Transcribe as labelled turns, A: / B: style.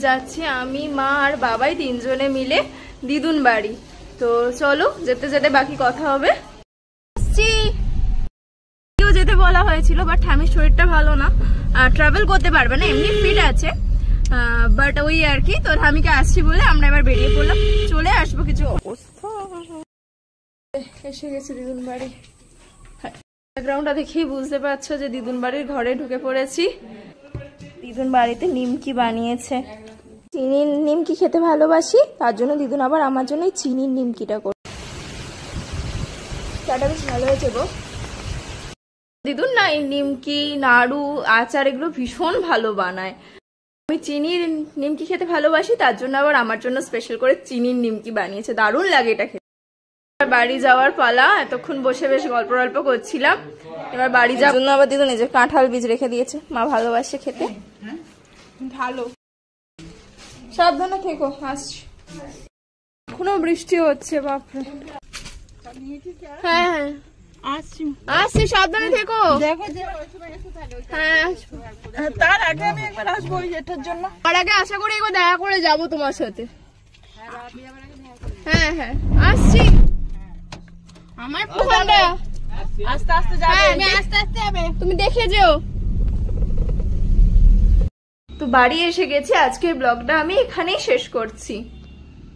A: যাচ্ছি আমি, মা আর বাবাই তিনজনে মিলে দিদুন বাড়ি। তো চলো যেতে যেতে বাকি কথা হবে। যেতে বলা হয়েছিল বাট ঠামির শরীরটা ভালো না, ট্রাভেল করতে পারবে না, এমনি ফিট আছে বাট ওই আর কি। তো ঠামিকে আসছি বলে আমরা এবার বেরিয়ে পড়লাম, চলে আসবো কিছু অবস্থা। এসে গেছি দিদুন বাড়ি, ব্যাকগ্রাউন্ডটা দেখেই বুঝতে পারছো যে দিদুন বাড়ির ঘরে ঢুকে পড়েছি। দিদুন বাড়িতে নিমকি বানিয়েছে, চিনির নিমকি খেতে ভালোবাসি, তার জন্য দিদুন আবার আমার জন্য চিনির নিমকিটা করে। চাটা বেশ ভালো হয়েছে গো। দিদুন না এই নিমকি, নাড়ু, আচার এগুলো ভীষণ ভালো বানায়। আমি চিনির নিমকি খেতে ভালোবাসি, তার জন্য আবার আমার জন্য স্পেশাল করে চিনির নিমকি বানিয়েছে, দারুণ লাগে এটা খেতে। বাড়ি যাওয়ার পালা, এতক্ষণ বসে বেশ গল্প গল্প করছিলাম, এবার বাড়ি যাওয়ার জন্য আবার দিদুন এই যে কাঁঠাল বীজ রেখে দিয়েছে, মা ভালোবাসে খেতে। ভালো, সাবধানে থেকো, আসছি। এখনো বৃষ্টি হচ্ছে, বাপরে। হ্যাঁ হ্যাঁ আসছি, সাবধানে থেকো। হ্যাঁ তার আগে আমি একবার আসবো এটার জন্য, তার আগে আশা করি একবার দেখা করে যাবো তোমার সাথে। হ্যাঁ হ্যাঁ আসছি। আমার আস্তে আস্তে যাবে, আস্তে আস্তে যাবে, তুমি দেখে যেও। তো বাড়ি এসে গেছি, আজকের ব্লগটা আমি এখানেই শেষ করছি।